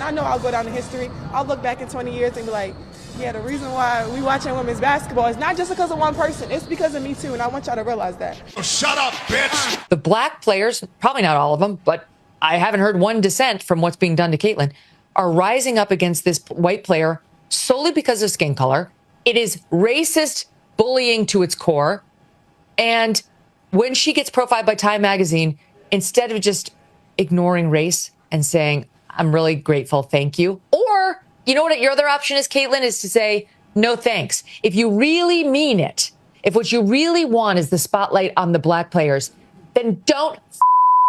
I know I'll go down in history. I'll look back in 20 years and be like, yeah, the reason why we watching women's basketball is not just because of one person. It's because of me too, and I want y'all to realize that. Oh, shut up, bitch! The black players, probably not all of them, but I haven't heard one dissent from what's being done to Caitlin, are rising up against this white player solely because of skin color. It is racist bullying to its core. And when she gets profiled by Time magazine, instead of just ignoring race and saying, I'm really grateful, thank you. Or, you know what your other option is, Caitlin, is to say, no thanks. If you really mean it, if what you really want is the spotlight on the black players, then don't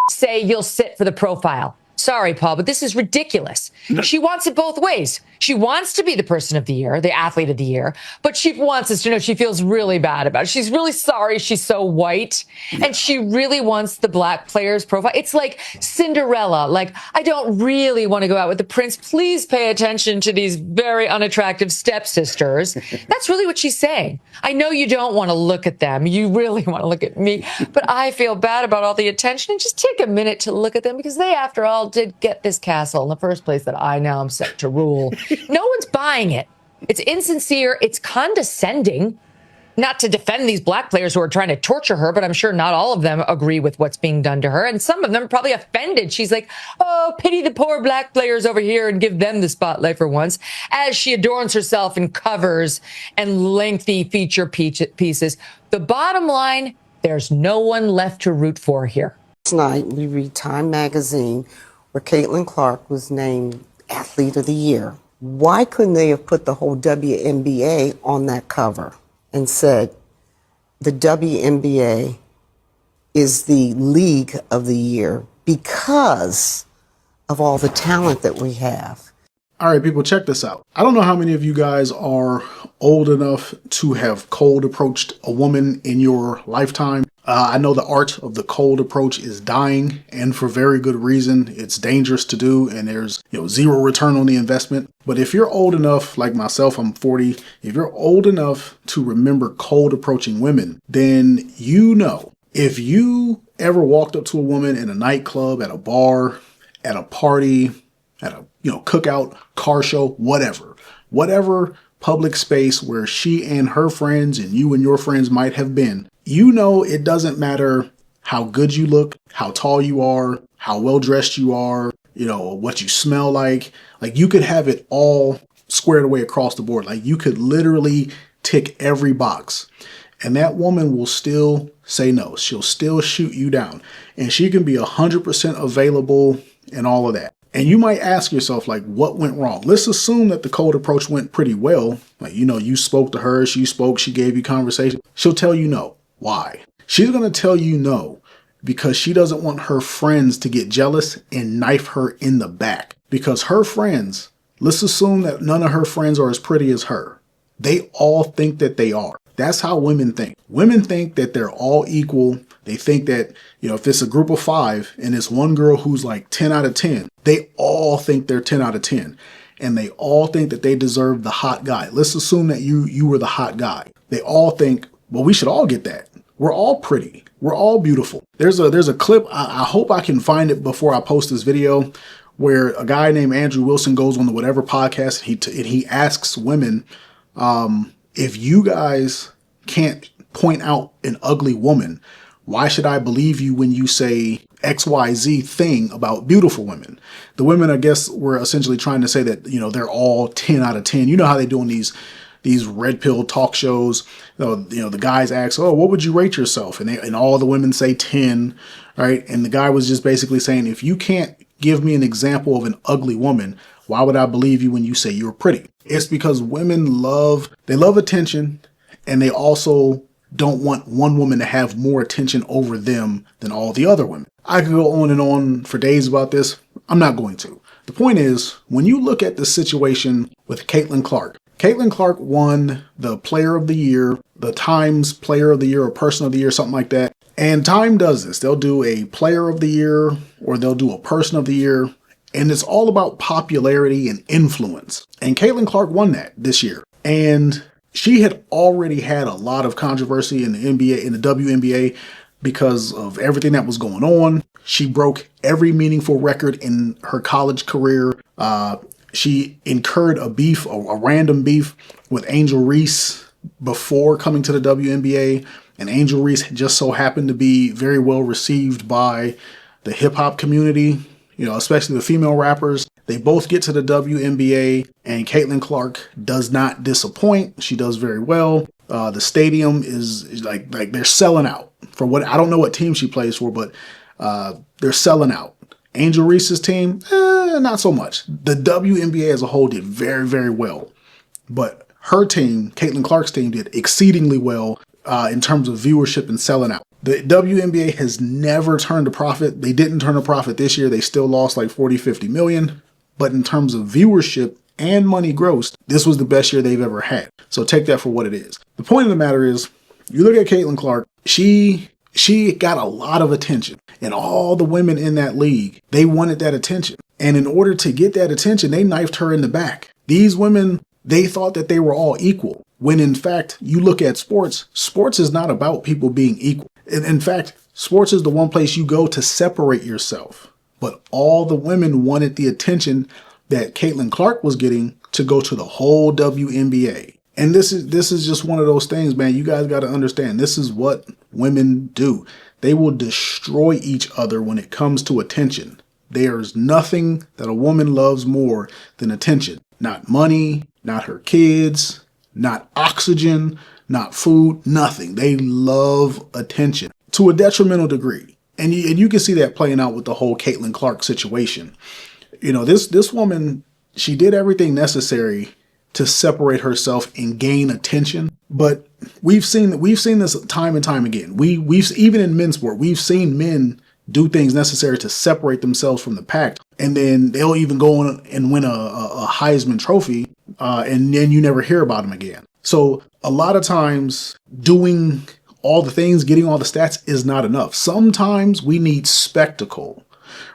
say you'll sit for the profile. Sorry, Paul, but this is ridiculous. She wants it both ways. She wants to be the person of the year, the athlete of the year, but she wants us to know she feels really bad about it. She's really sorry she's so white, and she really wants the black player's profile. It's like Cinderella. Like, I don't really want to go out with the prince. Please pay attention to these very unattractive stepsisters. That's really what she's saying. I know you don't want to look at them. You really want to look at me, but I feel bad about all the attention, and just take a minute to look at them because they, after all, did get this castle in the first place that I now am set to rule. No one's buying it. It's insincere. It's condescending. Not to defend these black players who are trying to torture her, but I'm sure not all of them agree with what's being done to her. And some of them are probably offended. She's like, oh, pity the poor black players over here and give them the spotlight for once, as she adorns herself in covers and lengthy feature pieces. The bottom line, there's no one left to root for here. Tonight, we read Time magazine, where Caitlin Clark was named Athlete of the Year. Why couldn't they have put the whole WNBA on that cover and said, the WNBA is the league of the year because of all the talent that we have? All right, people, check this out. I don't know how many of you guys are old enough to have cold approached a woman in your lifetime. I know the art of the cold approach is dying, and for very good reason. It's dangerous to do, and there's zero return on the investment. But if you're old enough, like myself, I'm 40, if you're old enough to remember cold approaching women, then you know, if you ever walked up to a woman in a nightclub, at a bar, at a party, at a cookout, car show, whatever public space where she and her friends and you and your friends might have been, you know it doesn't matter how good you look, how tall you are, how well dressed you are, what you smell like. Like, you could have it all squared away across the board. Like, you could literally tick every box, and that woman will still say no. She'll still shoot you down, and she can be 100% available and all of that. And you might ask yourself, like, what went wrong? Let's assume that the cold approach went pretty well. Like, you spoke to her, she spoke, she gave you conversation. She'll tell you no. Why? She's going to tell you no because she doesn't want her friends to get jealous and knife her in the back. Because her friends, let's assume that none of her friends are as pretty as her. They all think that they are. That's how women think. Women think that they're all equal. They think that, if it's a group of 5 and it's one girl who's like 10 out of 10, they all think they're 10 out of 10. And they all think that they deserve the hot guy. Let's assume that you were the hot guy. They all think, well, we should all get that. We're all pretty. We're all beautiful. There's a clip. I hope I can find it before I post this video, where a guy named Andrew Wilson goes on the whatever podcast and he asks women, if you guys can't point out an ugly woman, why should I believe you when you say XYZ thing about beautiful women? The women, I guess, were essentially trying to say that, they're all 10 out of 10. You know how they do in these red pill talk shows. The guys ask, oh, what would you rate yourself? And all the women say 10, right? And the guy was just basically saying, if you can't give me an example of an ugly woman, why would I believe you when you say you're pretty? It's because women love attention, and they also don't want one woman to have more attention over them than all the other women. I could go on and on for days about this. I'm not going to. The point is, when you look at the situation with Caitlin Clark won the Player of the Year, the Times Player of the Year or Person of the Year, something like that. And Time does this. They'll do a Player of the Year or they'll do a Person of the Year. And it's all about popularity and influence. And Caitlin Clark won that this year. And she had already had a lot of controversy in the NBA, in the WNBA. because of everything that was going on. She broke every meaningful record in her college career. She incurred a random beef with Angel Reese before coming to the WNBA. And Angel Reese just so happened to be very well received by the hip hop community, especially the female rappers. They both get to the WNBA, and Caitlin Clark does not disappoint. She does very well. The stadium is like they're selling out for what, I don't know what team she plays for, but they're selling out. Angel Reese's team, not so much. The WNBA as a whole did very, very well, but her team, Caitlin Clark's team, did exceedingly well in terms of viewership and selling out. The WNBA has never turned a profit. They didn't turn a profit this year. They still lost like 40, 50 million. But in terms of viewership and money grossed, this was the best year they've ever had. So take that for what it is. The point of the matter is, you look at Caitlin Clark, she got a lot of attention. And all the women in that league, they wanted that attention. And in order to get that attention, they knifed her in the back. These women, they thought that they were all equal. When in fact, you look at sports is not about people being equal. In fact, sports is the one place you go to separate yourself. But all the women wanted the attention that Caitlin Clark was getting to go to the whole WNBA. And this is just one of those things, man. You guys got to understand, this is what women do. They will destroy each other when it comes to attention. There's nothing that a woman loves more than attention. Not money, not her kids, not oxygen, not food, nothing. They love attention to a detrimental degree. And you can see that playing out with the whole Caitlin Clark situation. This woman, she did everything necessary to separate herself and gain attention. But we've seen this time and time again. We've even in men's sport, we've seen men do things necessary to separate themselves from the pack, and then they'll even go on and win a Heisman Trophy, and then you never hear about them again. So a lot of times doing all the things, getting all the stats is not enough. Sometimes we need spectacle,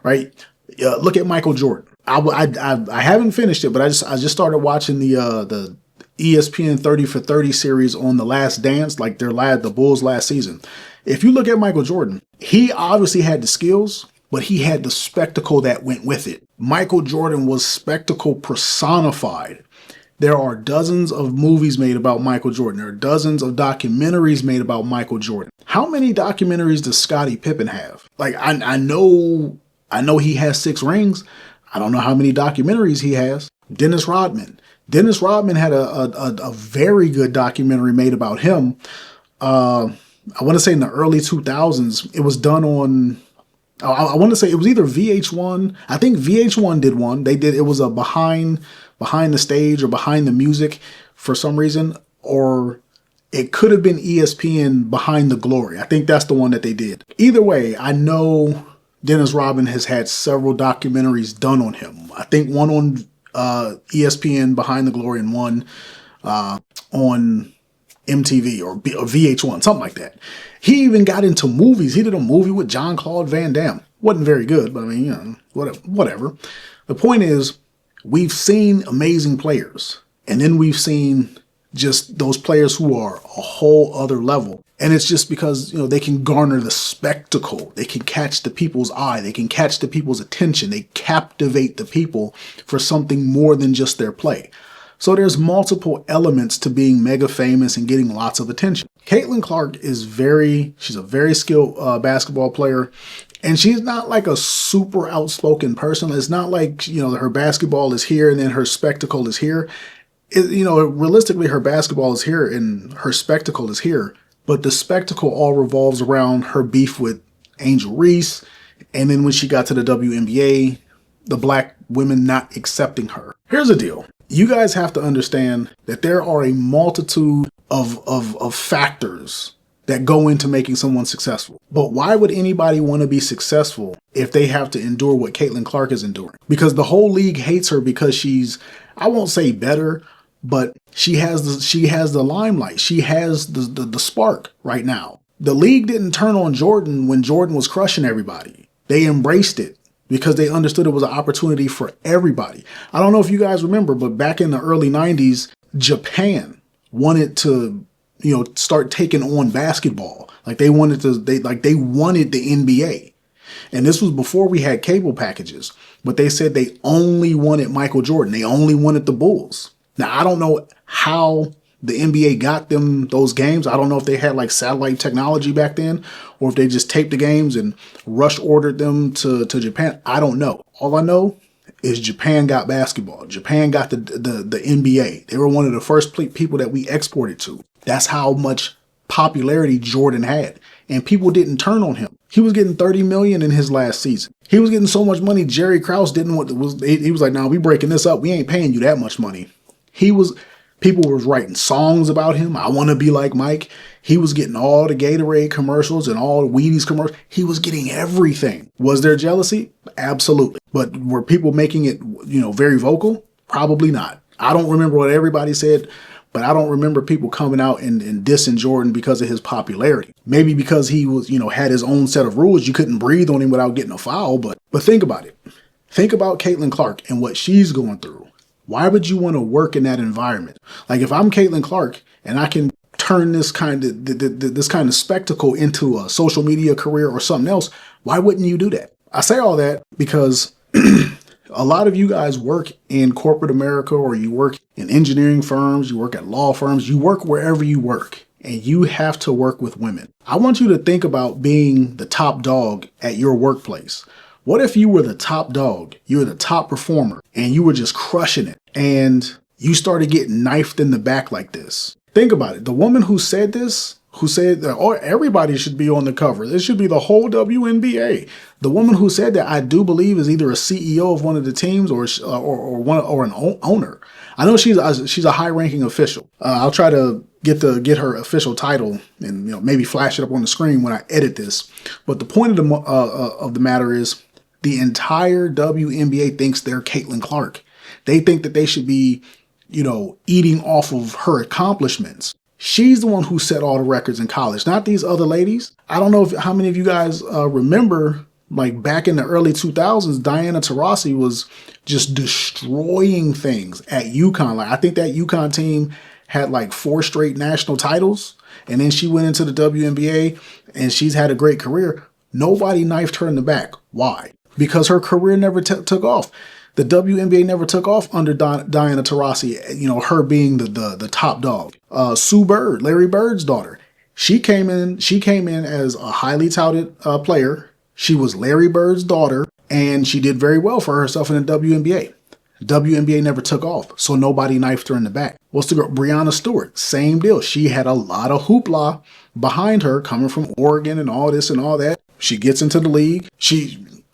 right? Look at Michael Jordan. I haven't finished it, but I just started watching the ESPN 30 for 30 series on The Last Dance, like the Bulls last season. If you look at Michael Jordan, he obviously had the skills, but he had the spectacle that went with it. Michael Jordan was spectacle personified. There are dozens of movies made about Michael Jordan. There are dozens of documentaries made about Michael Jordan. How many documentaries does Scottie Pippen have? Like, I know he has 6 rings. I don't know how many documentaries he has. Dennis Rodman. Dennis Rodman had a very good documentary made about him. I want to say in the early 2000s. It was done on, I want to say it was either VH1. I think VH1 did one. It was a behind the stage or behind the music for some reason, or it could have been ESPN Behind the Glory. I think that's the one that they did. Either way, I know Dennis Rodman has had several documentaries done on him. I think one on ESPN Behind the Glory and one on MTV or VH1, something like that. He even got into movies. He did a movie with Jean-Claude Van Damme. Wasn't very good, but I mean, whatever. The point is, we've seen amazing players, and then we've seen just those players who are a whole other level. And it's just because, they can garner the spectacle. They can catch the people's eye. They can catch the people's attention. They captivate the people for something more than just their play. So there's multiple elements to being mega famous and getting lots of attention. Caitlin Clark she's a very skilled basketball player. And she's not like a super outspoken person. It's not like, her basketball is here and then her spectacle is here. Realistically, her basketball is here and her spectacle is here. But the spectacle all revolves around her beef with Angel Reese. And then when she got to the WNBA, the black women not accepting her. Here's the deal. You guys have to understand that there are a multitude of factors that go into making someone successful. But why would anybody want to be successful if they have to endure what Caitlin Clark is enduring? Because the whole league hates her because she's, I won't say better, but she has the limelight. She has the spark right now. The league didn't turn on Jordan when Jordan was crushing everybody. They embraced it because they understood it was an opportunity for everybody. I don't know if you guys remember, but back in the early 90s, Japan wanted to start taking on basketball. Like they wanted they wanted the NBA. And this was before we had cable packages, but they said they only wanted Michael Jordan. They only wanted the Bulls. Now, I don't know how the NBA got them those games. I don't know if they had like satellite technology back then or if they just taped the games and rush ordered them to Japan. I don't know. All I know is Japan got basketball. Japan got the NBA. They were one of the first people that we exported to. That's how much popularity Jordan had. And people didn't turn on him. He was getting $30 million in his last season. He was getting so much money. Jerry Krause didn't want he was like, "Nah, we breaking this up. We ain't paying you that much money." People was writing songs about him. I want to be like Mike. He was getting all the Gatorade commercials and all the Wheaties commercials. He was getting everything. Was there jealousy? Absolutely. But were people making it, very vocal? Probably not. I don't remember what everybody said, but I don't remember people coming out and dissing Jordan because of his popularity. Maybe because he was, had his own set of rules. You couldn't breathe on him without getting a foul. But think about it. Think about Caitlin Clark and what she's going through. Why would you want to work in that environment? Like if I'm Caitlin Clark and I can turn this kind of spectacle into a social media career or something else, why wouldn't you do that? I say all that because a lot of you guys work in corporate America, or you work in engineering firms, you work at law firms, you work wherever you work, and you have to work with women. I want you to think about being the top dog at your workplace. What if you were the top dog, you were the top performer, and you were just crushing it, and you started getting knifed in the back like this? Think about it. The woman who said this, who said that everybody should be on the cover, this should be the whole WNBA. The woman who said that, I do believe, is either a CEO of one of the teams or an owner. I know she's a high-ranking official. I'll try to get her official title and maybe flash it up on the screen when I edit this. But the point of the matter is, the entire WNBA thinks they're Caitlin Clark. They think that they should be, eating off of her accomplishments. She's the one who set all the records in college, not these other ladies. I don't know how many of you guys remember, like back in the early 2000s, Diana Taurasi was just destroying things at UConn. Like I think that UConn team had like 4 straight national titles, and then she went into the WNBA and she's had a great career. Nobody knifed her in the back. Why? Because her career never took off. The WNBA never took off under Diana Taurasi, her being the top dog. Sue Bird, Larry Bird's daughter, she came in as a highly touted player. She was Larry Bird's daughter, and she did very well for herself in the WNBA. WNBA never took off, so nobody knifed her in the back. What's the girl? Breanna Stewart, same deal. She had a lot of hoopla behind her coming from Oregon and all this and all that. She gets into the league.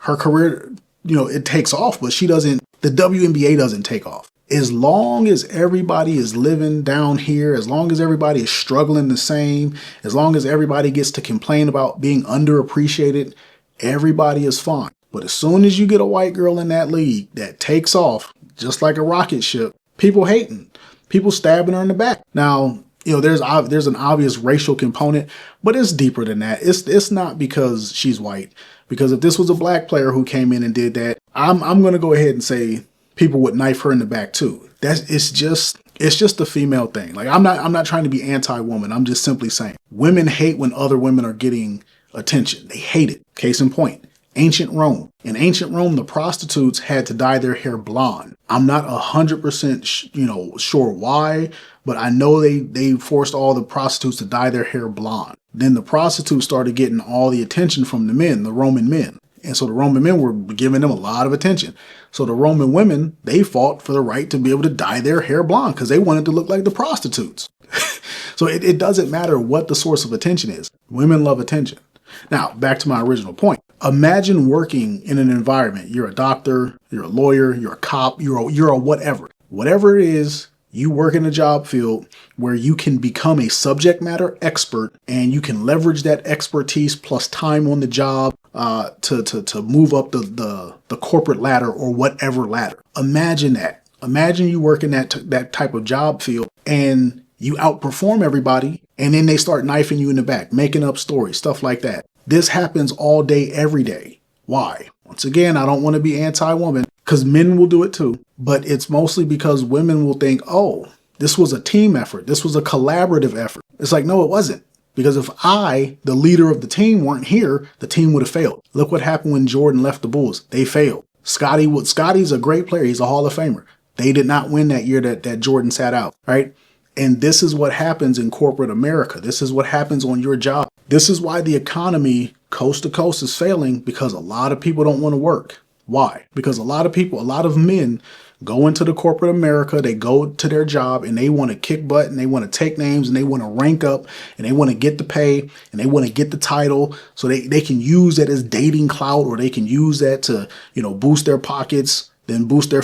Her career, it takes off, but the WNBA doesn't take off. As long as everybody is living down here, as long as everybody is struggling the same, as long as everybody gets to complain about being underappreciated, everybody is fine. But as soon as you get a white girl in that league that takes off, just like a rocket ship, people hating, people stabbing her in the back. Now, there's an obvious racial component, but it's deeper than that. It's not because she's white. Because if this was a black player who came in and did that, I'm going to go ahead and say people would knife her in the back too. It's just a female thing. Like I'm not trying to be anti-woman. I'm just simply saying women hate when other women are getting attention. They hate it. Case in point, ancient Rome. In ancient Rome, the prostitutes had to dye their hair blonde. I'm not 100% sure why, but I know they forced all the prostitutes to dye their hair blonde. Then the prostitutes started getting all the attention from the men, the Roman men. And so the Roman men were giving them a lot of attention. So the Roman women, they fought for the right to be able to dye their hair blonde because they wanted to look like the prostitutes. So it doesn't matter what the source of attention is. Women love attention. Now, back to my original point. Imagine working in an environment. You're a doctor, you're a lawyer, you're a cop, you're a whatever. Whatever it is, you work in a job field where you can become a subject matter expert and you can leverage that expertise plus time on the job to move up the corporate ladder or whatever ladder. Imagine that. Imagine you work in that type of job field and you outperform everybody and then they start knifing you in the back, making up stories, stuff like that. This happens all day, every day. Why? Once again, I don't want to be anti-woman because men will do it too, but it's mostly because women will think, oh, This was a team effort. This was a collaborative effort. It's like, no, it wasn't. Because if I, the leader of the team, weren't here, the team would have failed. Look what happened when Jordan left the Bulls. They failed. Scotty's a great player. He's a Hall of Famer. They did not win that year that Jordan sat out, right? And this is what happens in corporate America. This is what happens on your job. This is why the economy coast to coast is failing, because a lot of people don't want to work. Why? Because a lot of men go into the corporate America, they go to their job and they want to kick butt and they want to take names and they want to rank up and they want to get the pay and they want to get the title so they can use that as dating clout, or they can use that to, boost their pockets, then boost their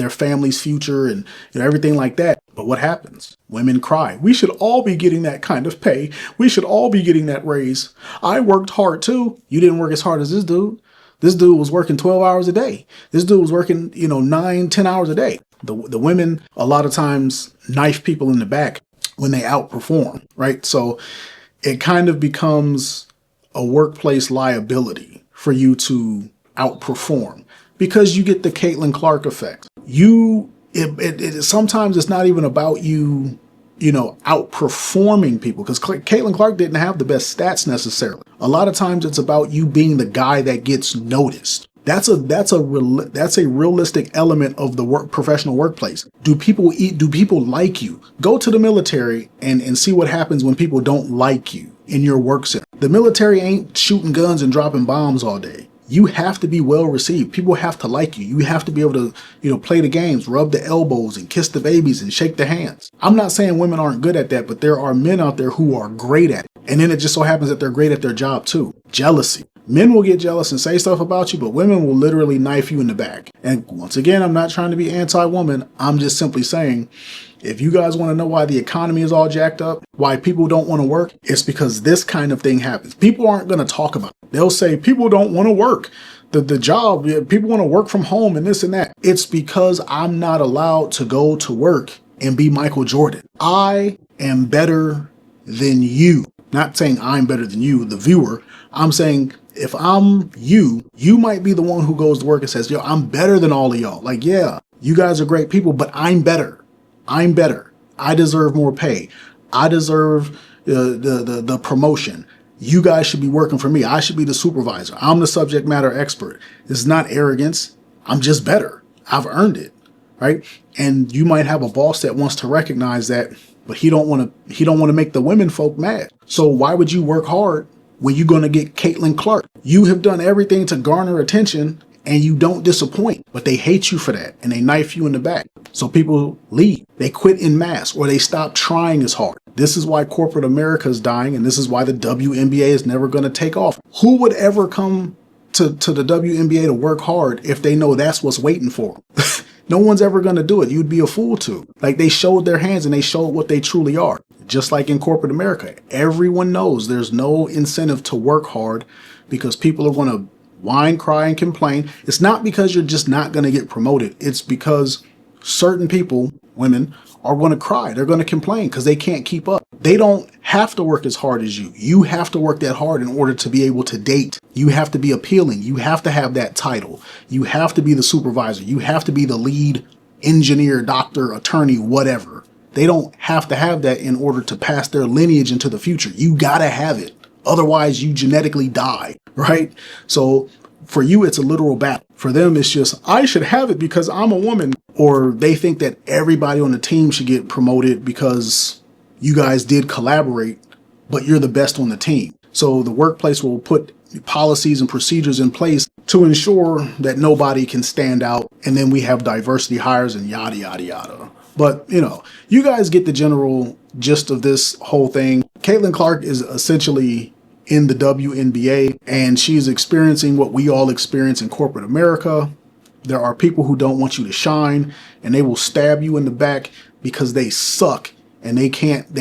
family's future and everything like that. But what happens? Women cry. We should all be getting that kind of pay. We should all be getting that raise. I worked hard too. You didn't work as hard as this dude. This dude was working 12 hours a day. This dude was working, 9, 10 hours a day. The women a lot of times knife people in the back when they outperform, right? So it kind of becomes a workplace liability for you to outperform because you get the Caitlin Clark effect. Sometimes it's not even about you outperforming people, because Caitlin Clark didn't have the best stats necessarily. A lot of times it's about you being the guy that gets noticed. That's a realistic element of the professional workplace. Do people eat? Do people like you? Go to the military and see what happens when people don't like you in your work center. The military ain't shooting guns and dropping bombs all day. You have to be well received. People have to like you. You have to be able to, play the games, rub the elbows and kiss the babies and shake the hands. I'm not saying women aren't good at that, but there are men out there who are great at it. And then it just so happens that they're great at their job too. Jealousy. Men will get jealous and say stuff about you, but women will literally knife you in the back. And once again, I'm not trying to be anti-woman. I'm just simply saying, if you guys want to know why the economy is all jacked up, why people don't want to work, it's because this kind of thing happens. People aren't going to talk about it. They'll say people don't want to work. The job, people want to work from home and this and that. It's because I'm not allowed to go to work and be Michael Jordan. I am better than you. Not saying I'm better than you, the viewer. I'm saying if I'm you might be the one who goes to work and says, yo, I'm better than all of y'all. Like, yeah, you guys are great people, but I'm better. I'm better. I deserve more pay. I deserve the promotion. You guys should be working for me. I should be the supervisor. I'm the subject matter expert. This is not arrogance. I'm just better. I've earned it, right? And you might have a boss that wants to recognize that, but he don't want to make the women folk mad. So why would you work hard when you're going to get Caitlin Clark? You have done everything to garner attention and you don't disappoint, but they hate you for that and they knife you in the back. So people leave. They quit en masse or they stop trying as hard. This is why corporate America is dying, and this is why the WNBA is never going to take off. Who would ever come to the WNBA to work hard if they know that's what's waiting for them? No one's ever going to do it. You'd be a fool to. Like, they showed their hands and they showed what they truly are. Just like in corporate America, everyone knows there's no incentive to work hard because people are going to whine, cry, and complain. It's not because you're just not going to get promoted. It's because certain people, women, are going to cry. They're going to complain because they can't keep up. They don't have to work as hard as you. You have to work that hard in order to be able to date. You have to be appealing. You have to have that title. You have to be the supervisor. You have to be the lead engineer, doctor, attorney, whatever. They don't have to have that in order to pass their lineage into the future. You got to have it. Otherwise, you genetically die, right? So for you, it's a literal battle. For them, it's just, I should have it because I'm a woman. Or they think that everybody on the team should get promoted because you guys did collaborate, but you're the best on the team. So the workplace will put policies and procedures in place to ensure that nobody can stand out. And then we have diversity hires and yada, yada, yada. But, you guys get the general gist of this whole thing. Caitlin Clark is essentially in the WNBA, and she's experiencing what we all experience in corporate America. There are people who don't want you to shine, and they will stab you in the back because they suck and they can't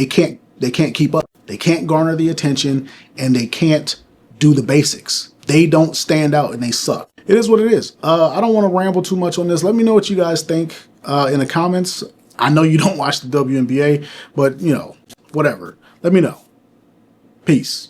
keep up. They can't garner the attention and they can't do the basics. They don't stand out and they suck. It is what it is. I don't want to ramble too much on this. Let me know what you guys think in the comments. I know you don't watch the WNBA, but whatever. Let me know. Peace.